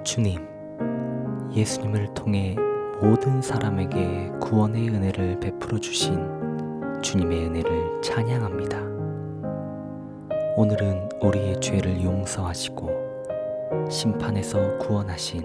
주님, 예수님을 통해 모든 사람에게 구원의 은혜를 베풀어 주신 주님의 은혜를 찬양합니다. 오늘은 우리의 죄를 용서하시고 심판에서 구원하신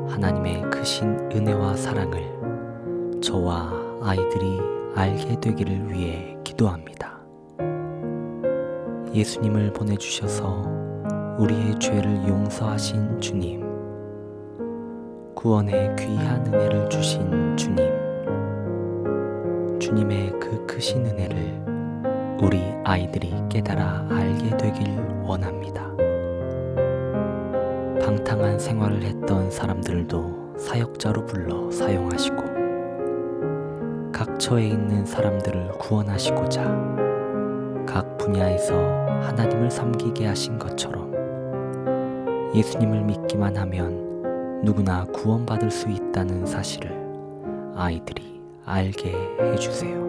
하나님의 크신 은혜와 사랑을 저와 아이들이 알게 되기를 위해 기도합니다. 예수님을 보내주셔서 우리의 죄를 용서하신 주님, 구원의 귀한 은혜를 주신 주님, 주님의 그 크신 은혜를 우리 아이들이 깨달아 알게 되길 원합니다. 방탕한 생활을 했던 사람들도 사역자로 불러 사용하시고 각처에 있는 사람들을 구원하시고자 각 분야에서 하나님을 섬기게 하신 것처럼 예수님을 믿기만 하면 누구나 구원받을 수 있다는 사실을 아이들이 알게 해주세요.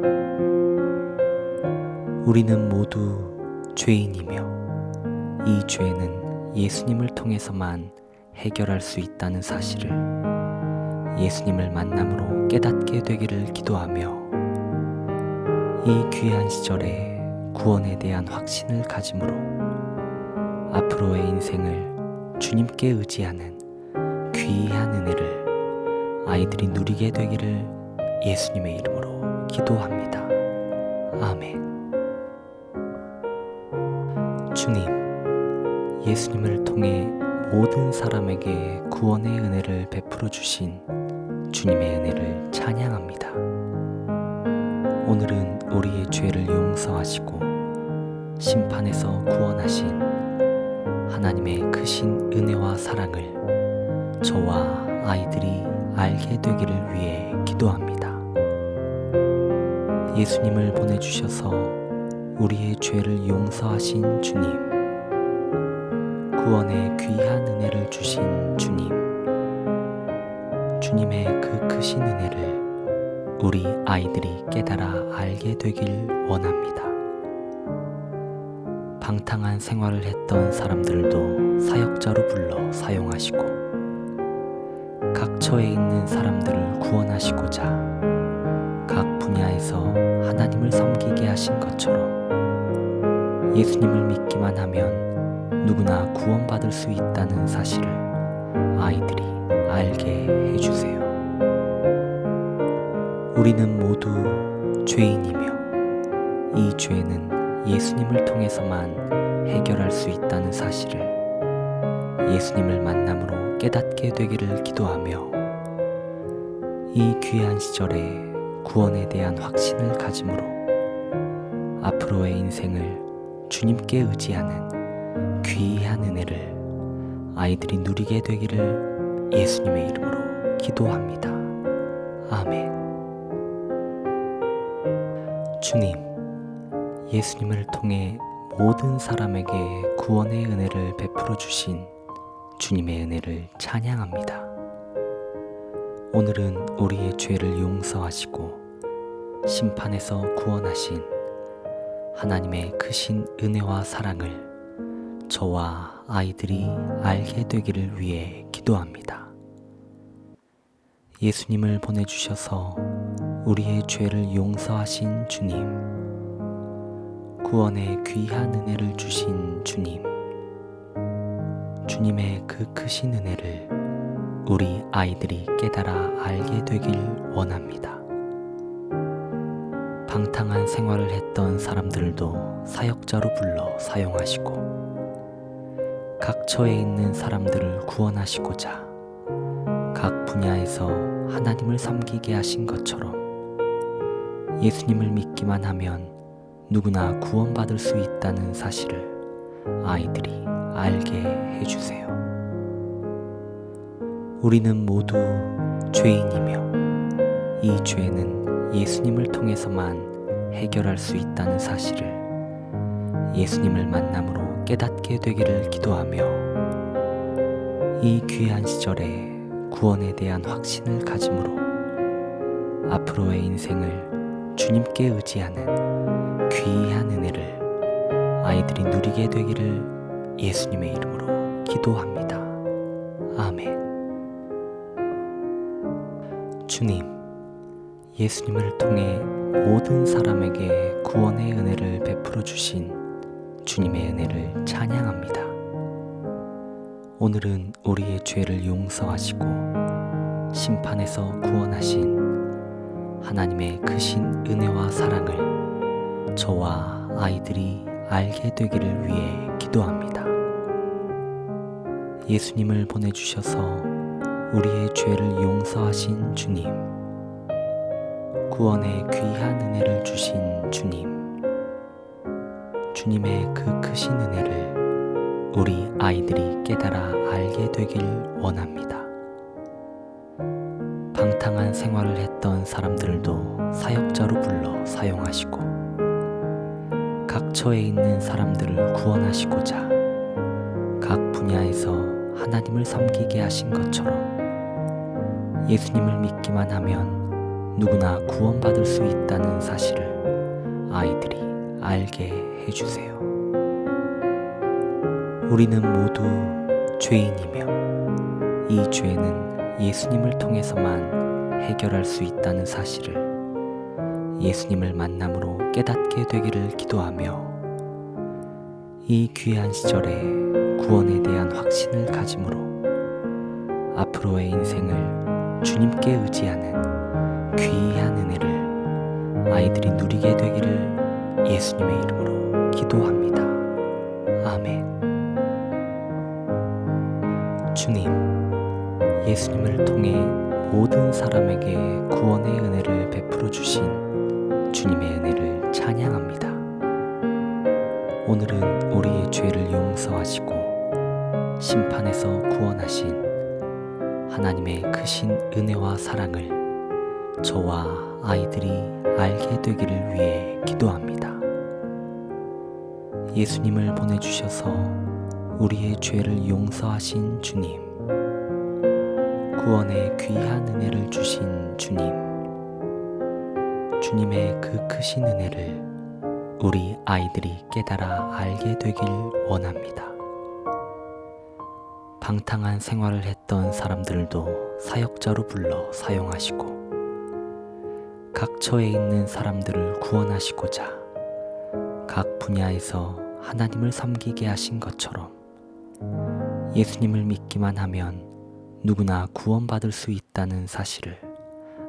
우리는 모두 죄인이며 이 죄는 예수님을 통해서만 해결할 수 있다는 사실을 예수님을 만남으로 깨닫게 되기를 기도하며 이 귀한 시절에 구원에 대한 확신을 가짐으로 앞으로의 인생을 주님께 의지하는 귀한 은혜를 아이들이 누리게 되기를 예수님의 이름으로 기도합니다. 아멘. 주님, 예수님을 통해 모든 사람에게 구원의 은혜를 베풀어 주신 주님의 은혜를 찬양합니다. 오늘은 우리의 죄를 용서하시고 심판에서 구원하신 하나님의 크신 은혜와 사랑을 저와 아이들이 알게 되기를 위해 기도합니다. 예수님을 보내주셔서 우리의 죄를 용서하신 주님, 구원의 귀한 은혜를 주신 주님, 주님의 그 크신 은혜를 우리 아이들이 깨달아 알게 되길 원합니다. 방탕한 생활을 했던 사람들도 사역자로 불러 사용하시고 각처에 있는 사람들을 구원하시고자 각 분야에서 하나님을 섬기게 하신 것처럼 예수님을 믿기만 하면 누구나 구원받을 수 있다는 사실을 아이들이 알게 해주세요. 우리는 모두 죄인이며 이 죄는 예수님을 통해서만 해결할 수 있다는 사실을 예수님을 만남으로 깨닫게 되기를 기도하며 이 귀한 시절에 구원에 대한 확신을 가짐으로 앞으로의 인생을 주님께 의지하는 귀한 은혜를 아이들이 누리게 되기를 예수님의 이름으로 기도합니다. 아멘. 주님, 예수님을 통해 모든 사람에게 구원의 은혜를 베풀어 주신 주님의 은혜를 찬양합니다. 오늘은 우리의 죄를 용서하시고 심판에서 구원하신 하나님의 크신 은혜와 사랑을 저와 아이들이 알게 되기를 위해 기도합니다. 예수님을 보내주셔서 우리의 죄를 용서하신 주님, 구원의 귀한 은혜를 주신 주님, 주님의 그 크신 은혜를 우리 아이들이 깨달아 알게 되길 원합니다. 방탕한 생활을 했던 사람들도 사역자로 불러 사용하시고 각처에 있는 사람들을 구원하시고자 각 분야에서 하나님을 섬기게 하신 것처럼 예수님을 믿기만 하면 누구나 구원받을 수 있다는 사실을 아이들이 알게 해주세요. 우리는 모두 죄인이며 이 죄는 예수님을 통해서만 해결할 수 있다는 사실을 예수님을 만남으로 깨닫게 되기를 기도하며 이 귀한 시절에 구원에 대한 확신을 가짐으로 앞으로의 인생을 주님께 의지하는 귀한 은혜를 아이들이 누리게 되기를 예수님의 이름으로 기도합니다. 아멘. 주님, 예수님을 통해 모든 사람에게 구원의 은혜를 베풀어 주신 주님의 은혜를 찬양합니다. 오늘은 우리의 죄를 용서하시고 심판에서 구원하신 하나님의 크신 은혜와 사랑을 저와 아이들이 알게 되기를 위해 기도합니다. 예수님을 보내주셔서 우리의 죄를 용서하신 주님, 구원의 귀한 은혜를 주신 주님, 주님의 그 크신 은혜를 우리 아이들이 깨달아 알게 되길 원합니다. 방탕한 생활을 했던 사람들도 사역자로 불러 사용하시고 각처에 있는 사람들을 구원하시고자 각 분야에서 하나님을 섬기게 하신 것처럼 예수님을 믿기만 하면 누구나 구원받을 수 있다는 사실을 아이들이 알게 해주세요. 우리는 모두 죄인이며 이 죄는 예수님을 통해서만 해결할 수 있다는 사실을 예수님을 만남으로 깨닫게 되기를 기도하며 이 귀한 시절에 구원에 대한 확신을 가짐으로 앞으로의 인생을 주님께 의지하는 귀한 은혜를 아이들이 누리게 되기를 예수님의 이름으로 기도합니다. 아멘. 주님, 예수님을 통해 모든 사람에게 구원의 은혜를 베풀어 주신 주님의 은혜를 찬양합니다. 오늘은 우리의 죄를 용서하시고 심판에서 구원하신 하나님의 크신 은혜와 사랑을 저와 아이들이 알게 되기를 위해 기도합니다. 예수님을 보내주셔서 우리의 죄를 용서하신 주님, 구원의 귀한 은혜를 주신 주님, 주님의 그 크신 은혜를 우리 아이들이 깨달아 알게 되길 원합니다. 방탕한 생활을 했던 사람들도 사역자로 불러 사용하시고 각처에 있는 사람들을 구원하시고자 각 분야에서 하나님을 섬기게 하신 것처럼 예수님을 믿기만 하면 누구나 구원받을 수 있다는 사실을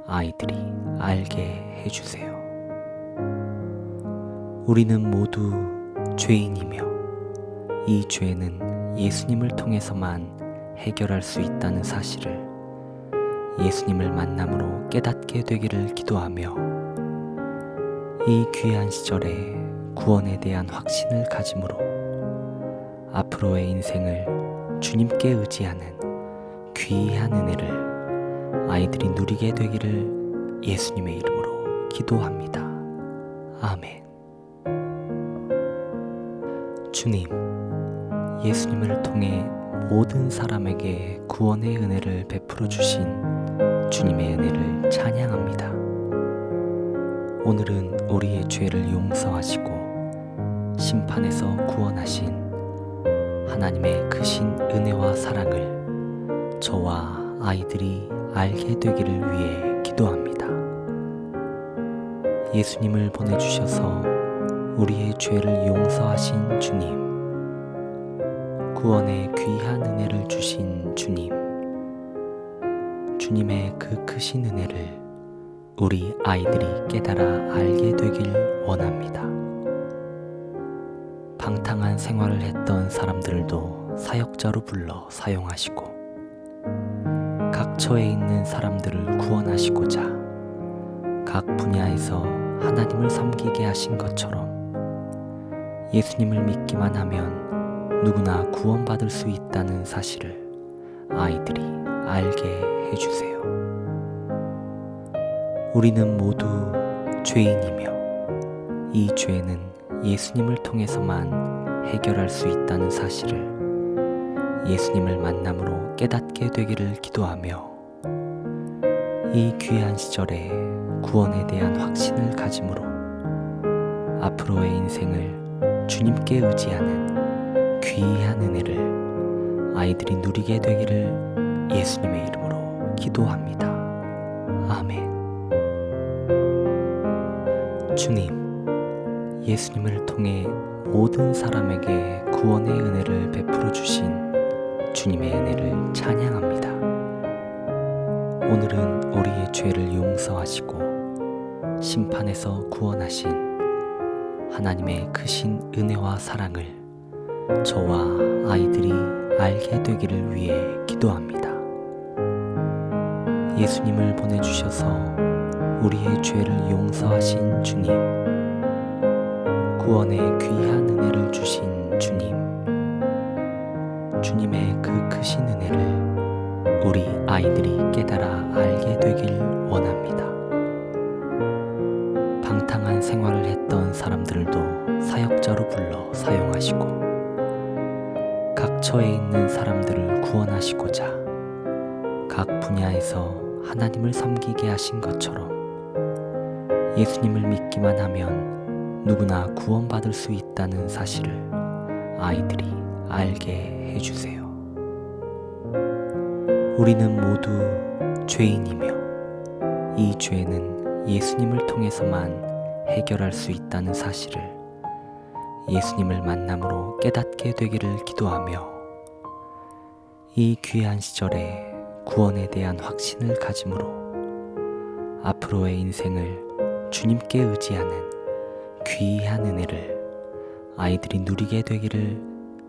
아이들이 알게 해주세요. 우리는 모두 죄인이며 이 죄는 예수님을 통해서만 해결할 수 있다는 사실을 예수님을 만남으로 깨닫게 되기를 기도하며 이 귀한 시절에 구원에 대한 확신을 가짐으로 앞으로의 인생을 주님께 의지하는 귀한 은혜를 아이들이 누리게 되기를 예수님의 이름으로 기도합니다. 아멘. 주님, 예수님을 통해 모든 사람에게 구원의 은혜를 베풀어 주신 주님의 은혜를 찬양합니다. 오늘은 우리의 죄를 용서하시고 심판에서 구원하신 하나님의 크신 은혜와 사랑을 저와 아이들이 알게 되기를 위해 기도합니다. 예수님을 보내주셔서 우리의 죄를 용서하신 주님, 구원의 귀한 은혜를 주신 주님, 주님의 그 크신 은혜를 우리 아이들이 깨달아 알게 되길 원합니다. 방탕한 생활을 했던 사람들도 사역자로 불러 사용하시고 각처에 있는 사람들을 구원하시고자 각 분야에서 하나님을 섬기게 하신 것처럼 예수님을 믿기만 하면 누구나 구원받을 수 있다는 사실을 아이들이 알게 해주세요. 우리는 모두 죄인이며 이 죄는 예수님을 통해서만 해결할 수 있다는 사실을 예수님을 만남으로 깨닫게 되기를 기도하며 이 귀한 시절에 구원에 대한 확신을 가짐으로 앞으로의 인생을 주님께 의지하는 귀한 은혜를 아이들이 누리게 되기를 예수님의 이름으로 기도합니다. 아멘. 주님, 예수님을 통해 모든 사람에게 구원의 은혜를 베풀어 주신 주님의 은혜를 찬양합니다. 오늘은 우리의 죄를 용서하시고 심판에서 구원하신 하나님의 크신 은혜와 사랑을 저와 아이들이 알게 되기를 위해 기도합니다. 예수님을 보내주셔서 우리의 죄를 용서하신 주님, 구원의 귀한 은혜를 주신 주님, 주님의 그 크신 은혜를 우리 아이들이 깨달아 알게 되길 원합니다. 방탕한 생활을 했던 사람들도 사역자로 불러 사용하시고 각처에 있는 사람들을 구원하시고자 각 분야에서 하나님을 섬기게 하신 것처럼 예수님을 믿기만 하면 누구나 구원받을 수 있다는 사실을 아이들이 알게 해주세요. 우리는 모두 죄인이며 이 죄는 예수님을 통해서만 해결할 수 있다는 사실을 예수님을 만남으로 깨닫게 되기를 기도하며 이 귀한 시절에 구원에 대한 확신을 가짐으로 앞으로의 인생을 주님께 의지하는 귀한 은혜를 아이들이 누리게 되기를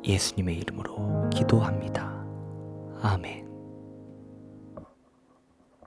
예수님의 이름으로 기도합니다. 아멘.